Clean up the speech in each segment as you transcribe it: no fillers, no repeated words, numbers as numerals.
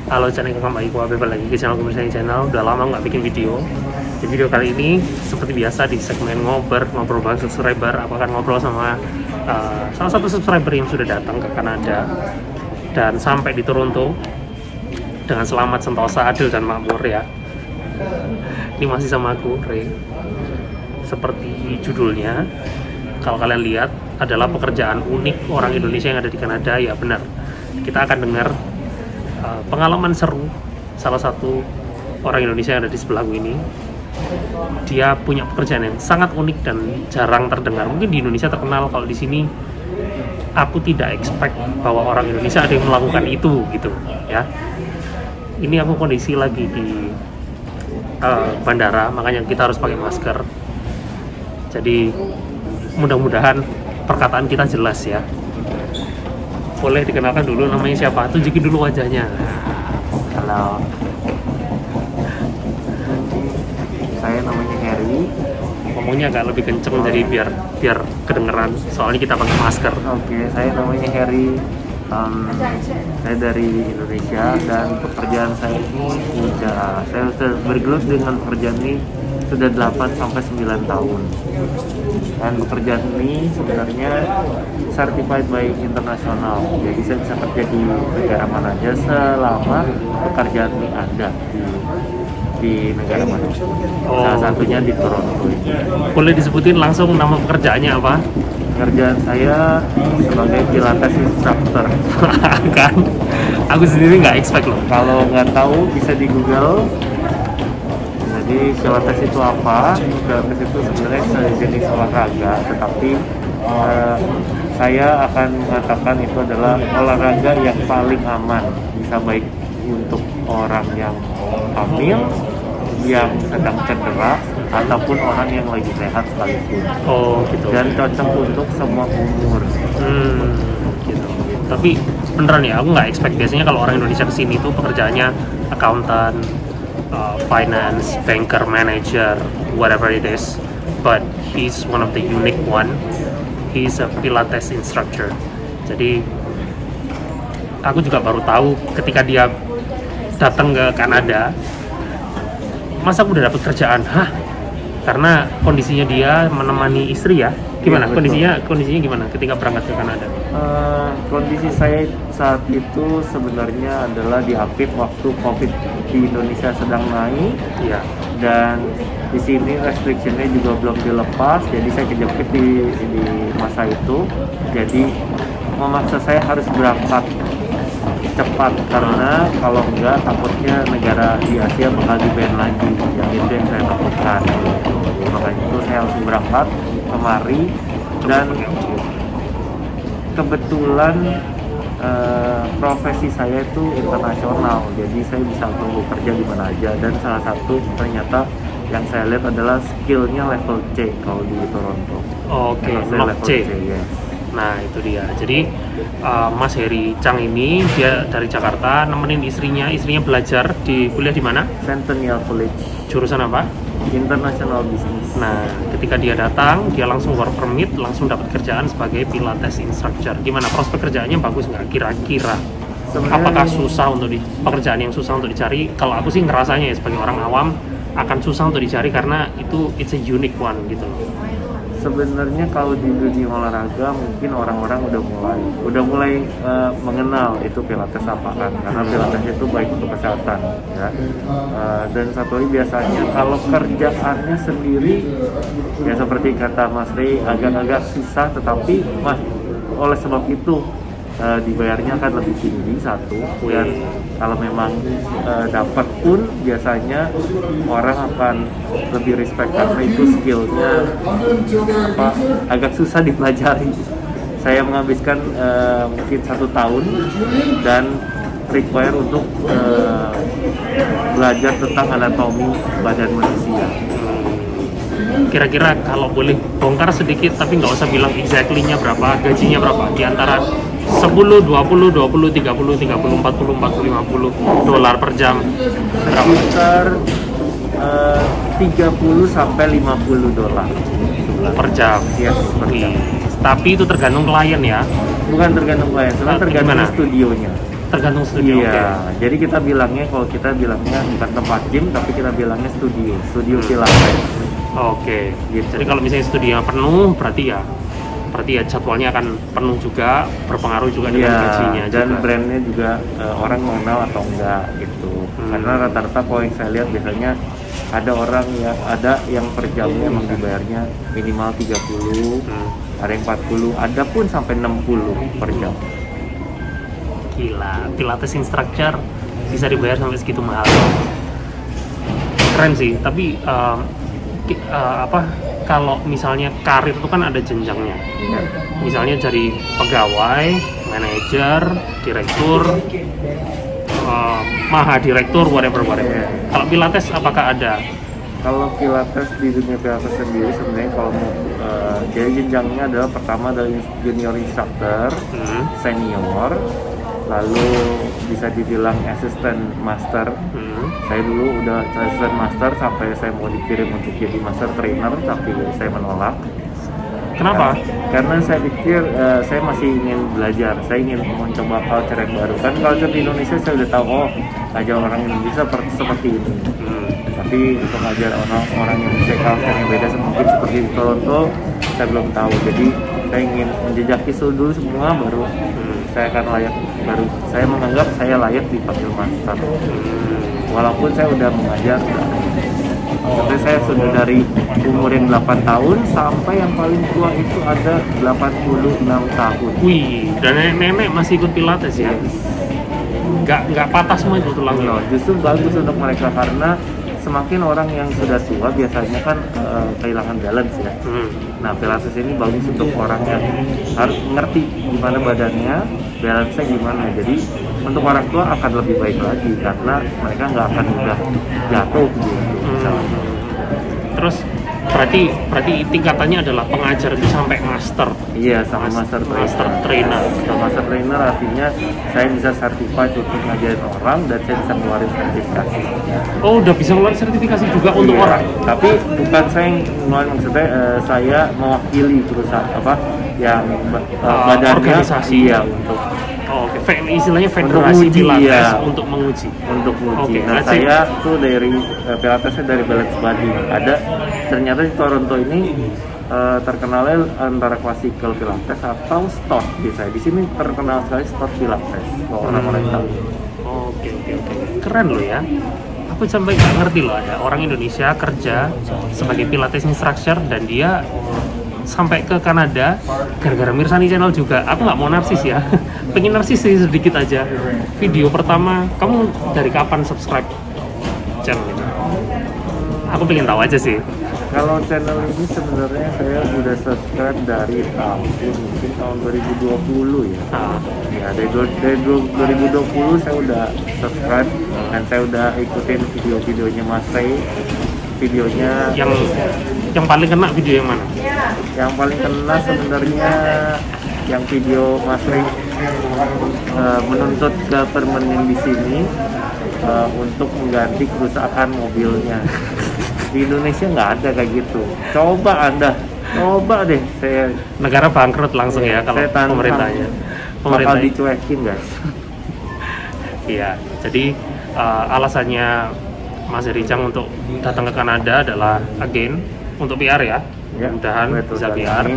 Halo, channel kembali lagi ke channel Komersial Channel. Udah lama nggak bikin video. Di video kali ini seperti biasa di segmen ngobrol bareng subscriber. Aku akan ngobrol sama salah satu subscriber yang sudah datang ke Kanada dan sampai di Toronto dengan selamat, sentosa, adil dan makmur ya. Ini masih sama aku, Ray. Seperti judulnya, kalau kalian lihat adalah pekerjaan unik orang Indonesia yang ada di Kanada. Ya benar, kita akan dengar pengalaman seru salah satu orang Indonesia yang ada di sebelahku ini. Dia punya pekerjaan yang sangat unik dan jarang terdengar. Mungkin di Indonesia terkenal, kalau di sini aku tidak expect bahwa orang Indonesia ada yang melakukan itu gitu ya. Ini aku kondisi lagi di bandara, makanya kita harus pakai masker. Jadi mudah-mudahan perkataan kita jelas ya. Boleh dikenalkan dulu namanya siapa? Tunjukin dulu wajahnya. Halo, saya namanya Harry. Ngomongnya agak lebih kenceng jadi biar kedengeran. Soalnya kita pakai masker. Oke, saya namanya Harry. Saya dari Indonesia dan pekerjaan saya ini saya sudah bergelut dengan pekerjaan ini sudah 8-9 tahun. Dan pekerjaan ini sebenarnya certified by internasional. Jadi saya bisa kerja di negara mana aja selama pekerjaan ini ada di negara mana. Salah satunya di Toronto ini. Boleh disebutin langsung nama pekerjaannya apa? Pekerjaan saya sebagai Pilates instructor. Kan? Aku sendiri nggak expect loh. Kalau nggak tahu bisa di Google. Jadi Pilates itu apa? Pilates itu sebenarnya sejenis olahraga, tetapi saya akan mengatakan itu adalah olahraga yang paling aman. Bisa baik untuk orang yang hamil, yang sedang cedera, ataupun orang yang lagi sehat sekalipun. Oh gitu. Dan cocok untuk semua umur. Gitu. Tapi beneran ya, aku nggak expect. Biasanya kalau orang Indonesia kesini tuh pekerjaannya accountant, finance, banker, manager, whatever it is. But he's one of the unique one. He's a Pilates instructor. Jadi aku juga baru tahu ketika dia datang ke Kanada. Masa aku udah dapet kerjaan? Hah? Karena kondisinya dia menemani istri ya. Gimana ya, kondisinya gimana ketika berangkat ke Kanada? Kondisi saya saat itu sebenarnya adalah diapit waktu COVID di Indonesia sedang naik. Iya. Dan di sini restrictionnya juga belum dilepas, jadi saya kejepit di masa itu. Jadi memaksa saya harus berangkat cepat, karena kalau enggak takutnya negara di Asia bakal di-ban lagi. Yang itu yang saya takutkan. Makanya itu saya langsung berangkat kemari, dan kebetulan profesi saya itu internasional, jadi saya bisa tunggu kerja di mana aja. Dan salah satu ternyata yang saya lihat adalah skillnya level C kalau di Toronto. Oke, level C. Yes. Nah itu dia. Jadi Mas Heri Chang ini dia dari Jakarta, nemenin istrinya belajar di kuliah di mana? Centennial College. Jurusan apa? International Business. Nah, ketika dia datang, dia langsung work permit, langsung dapat kerjaan sebagai Pilates instructor. Gimana prospek kerjaannya, bagus nggak kira-kira? Apakah susah untuk pekerjaan yang susah untuk dicari? Kalau aku sih ngerasanya ya sebagai orang awam akan susah untuk dicari karena itu it's a unique one gitu. Sebenarnya kalau di dunia olahraga mungkin orang-orang udah mulai mengenal itu Pilates apaan, karena Pilates itu baik untuk kesehatan ya. Dan satu lagi biasanya kalau kerjaannya sendiri ya seperti kata Mas Ray agak-agak susah, tetapi oleh sebab itu dibayarnya akan lebih tinggi satu. Dan kalau memang dapat pun biasanya orang akan lebih respect karena itu skillnya agak susah dipelajari. Saya menghabiskan mungkin 1 tahun dan require untuk belajar tentang anatomi badan manusia. Kira-kira kalau boleh bongkar sedikit, tapi nggak usah bilang exactly-nya berapa, gajinya berapa, di antara 10, 20, 30, 30, 40, 40, 50 dolar per jam. Sekitar 30 sampai 50 dolar per jam. Yes, per jam. Tapi itu tergantung klien ya. Bukan tergantung klien, cuma tergantung studionya. Tergantung studio. Iya, jadi kita bilangnya, kalau kita bilangnya bukan tempat gym, tapi kita bilangnya studio Pilates. Oke. Gitu. Jadi kalau misalnya studio penuh, berarti ya jadwalnya akan penuh juga, berpengaruh juga dengan gajinya dan juga. brandnya juga orang mengenal atau enggak gitu. Karena rata-rata kalau yang saya lihat biasanya ada yang per jamnya emang dibayarnya minimal 30, ada yang 40, ada pun sampai 60 per jam. Gila, Pilates instructor bisa dibayar sampai segitu mahal. Keren sih, tapi kalau misalnya karir itu kan ada jenjangnya. Ya. Misalnya dari pegawai, manajer, direktur, maha direktur, whatever. Kalau Pilates apakah ada? Kalau Pilates di dunia Pilates sendiri sebenarnya kalau jadi jenjangnya adalah pertama adalah junior instructor, senior, lalu bisa dibilang assistant master. Saya dulu udah assistant master sampai saya mau dikirim untuk jadi master trainer, tapi saya menolak. Kenapa? Karena saya pikir saya masih ingin belajar, saya ingin mencoba culture yang baru. Kan culture di Indonesia saya udah tahu, ajar orang Indonesia seperti ini. Tapi untuk ngajar orang Indonesia culture yang beda mungkin seperti di Toronto, saya belum tahu. Jadi saya ingin menjejaki dulu semua, baru saya akan saya menganggap saya layak dipanggil master. Walaupun saya udah mengajar, tapi saya sudah dari umur yang 8 tahun sampai yang paling tua itu ada 86 tahun. Wih, dan nenek masih ikut Pilates ya? Nggak patah semua itu tulangnya? Justru bagus untuk mereka karena semakin orang yang sudah tua biasanya kan kehilangan balance ya. Nah, Pilates ini bagus untuk orang yang harus ngerti gimana badannya, balance-nya gimana. Jadi untuk orang tua akan lebih baik lagi karena mereka nggak akan mudah jatuh gitu. Terus berarti tingkatannya adalah pengajar itu sampai master. Iya, sampai master trainer. Master trainer artinya saya bisa certified untuk ngajarin orang dan saya bisa ngeluarin sertifikasi. Oh, udah bisa ngeluarin sertifikasi juga untuk orang. Tapi bukan saya yang ngeluarin, maksudnya saya mewakili perusahaan yang badannya organisasi. Iya, untuk istilahnya federasi Pilates untuk menguji. Nah, saya tuh dari Pilatesnya dari Balance Body. Ternyata di Toronto ini terkenalnya antara classical Pilates atau stot biasanya. Di sini terkenal sekali stot Pilates. Kalau orang-orang tahu. Oke. Keren loh ya. Aku sampai nggak ngerti loh ada orang Indonesia kerja sebagai Pilates instructor dan dia sampai ke Kanada gara-gara Mirsani Channel juga. Aku nggak mau narsis ya, pengen narsis sih sedikit aja. Video pertama kamu dari kapan subscribe channel ini? Aku pengen tahu aja sih. Kalau channel ini sebenarnya saya udah subscribe dari mungkin tahun 2020 ya. Ya dari 2020 saya udah subscribe dan saya udah ikutin video-videonya Mas Ray. Videonya yang paling kena video yang mana? Yang paling kena sebenarnya yang video Mas Ray menuntut government yang di sini untuk mengganti kerusakan mobilnya. Di Indonesia nggak ada kayak gitu. Coba deh saya. Negara bangkrut langsung ya kalau pemerintahnya. Bakal dicuekin guys. Iya, jadi alasannya Mas Ricang untuk datang ke Kanada adalah untuk PR ya. Mudah-mudahan bisa PR.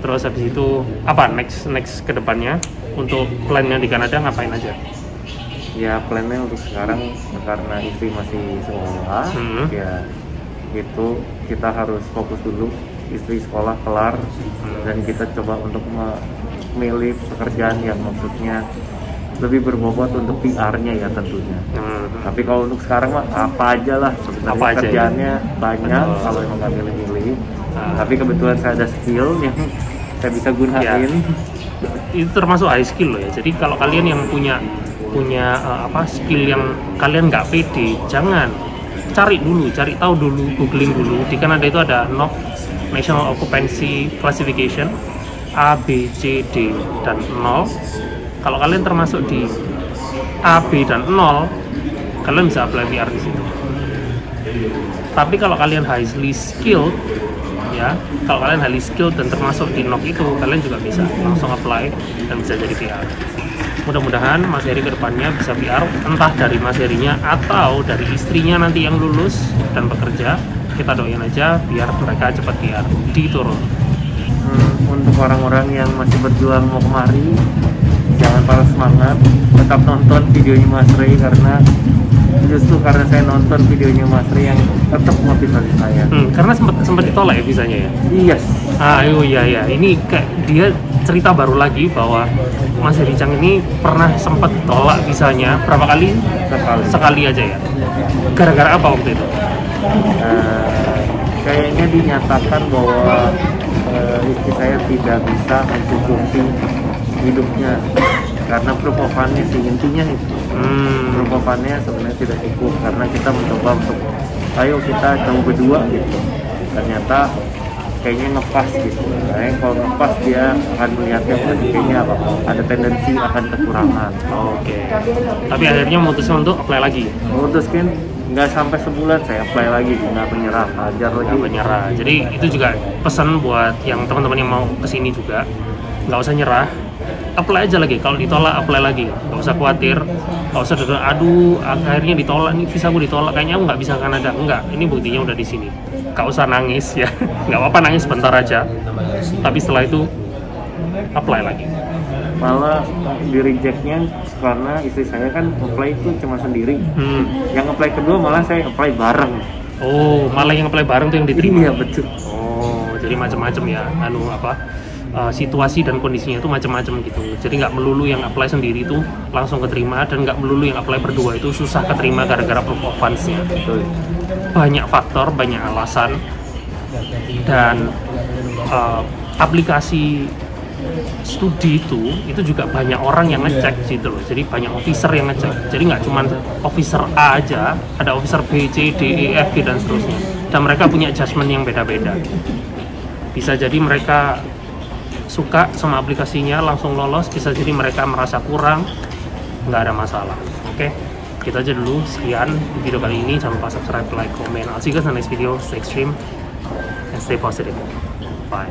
Terus habis itu apa next ke depannya untuk plannya di Kanada ngapain aja? Ya plannya untuk sekarang karena istri masih sekolah, ya itu kita harus fokus dulu istri sekolah kelar dan kita coba untuk memilih pekerjaan yang maksudnya lebih berbobot untuk PR-nya ya tentunya. Tapi kalau untuk sekarang mah apa aja lah sebenarnya pekerjaannya banyak kalau emang nggak milih-milih. Tapi kebetulan saya ada skill yang saya bisa gunain. Itu termasuk high skill loh ya. Jadi kalau kalian yang punya skill yang kalian nggak pede, jangan cari tahu dulu, googling dulu. Di Kanada itu ada NOC, National Occupancy Classification, A, B, C, D, dan 0. Kalau kalian termasuk di A, B, dan 0, kalian bisa apply PR di situ. Tapi kalau kalian highly skilled, kalau kalian highly skilled dan termasuk di NOC itu, kalian juga bisa langsung apply dan bisa jadi PR. Mudah-mudahan Mas Heri kedepannya bisa PR, entah dari Mas Herinya atau dari istrinya nanti yang lulus dan bekerja. Kita doain aja biar mereka cepat PR diturun. Untuk orang-orang yang masih berjuang mau kemari, jangan patah semangat, tetap nonton videonya Mas Ray, karena justru karena saya nonton videonya Mas Ray yang tetap motivasi saya. Karena sempat ditolak ya visanya ya. Iya. Iya. Ini kayak dia cerita baru lagi bahwa Mas Heri Chang ini pernah sempat ditolak visanya berapa kali? Sekali aja ya. Gara-gara apa waktu itu? Kayaknya dinyatakan bahwa istri saya tidak bisa mencukupi hidupnya karena proof of fundnya sih, intinya itu. Proof of fundnya sebenarnya tidak cukup karena kita mencoba untuk ayo kita coba berdua gitu, ternyata kayaknya ngepas gitu. Kalau ngepas dia akan melihatnya kayaknya apa, ada tendensi akan kekurangan. Oke. Tapi akhirnya memutuskan untuk apply lagi. Memutuskan nggak sampai sebulan saya apply lagi, nggak menyerah, ajar lagi. Nggak menyerah. Jadi itu juga pesan buat yang teman-teman yang mau kesini juga, nggak usah nyerah. Apply aja lagi, kalau ditolak apply lagi, nggak usah khawatir, nggak usah dengar aduh akhirnya ditolak nih, visa aku ditolak, kayaknya aku nggak bisa Kanada. Enggak, ini buktinya udah di sini. Nggak usah nangis ya, nggak apa-apa nangis sebentar aja, tapi setelah itu apply lagi. Malah di rejectnya karena istri saya kan apply itu cuma sendiri, yang apply kedua malah saya apply bareng. Oh, malah yang apply bareng tuh yang diterima? Iya betul. Oh, jadi macam-macam ya, situasi dan kondisinya itu macam-macam gitu. Jadi nggak melulu yang apply sendiri itu langsung keterima, dan nggak melulu yang apply berdua itu susah keterima gara-gara proof of funds-nya. Banyak faktor, banyak alasan, dan aplikasi studi itu juga banyak orang yang ngecek gitu loh. Jadi banyak officer yang ngecek. Jadi nggak cuma officer A aja, ada officer B, C, D, E, F, G dan seterusnya. Dan mereka punya judgement yang beda-beda. Bisa jadi mereka suka sama aplikasinya langsung lolos, bisa jadi mereka merasa kurang, nggak ada masalah. Oke, gitu aja dulu, sekian video kali ini. Jangan lupa subscribe, like, comment. I'll see you guys in the next video. Stay extreme and stay positive. Bye.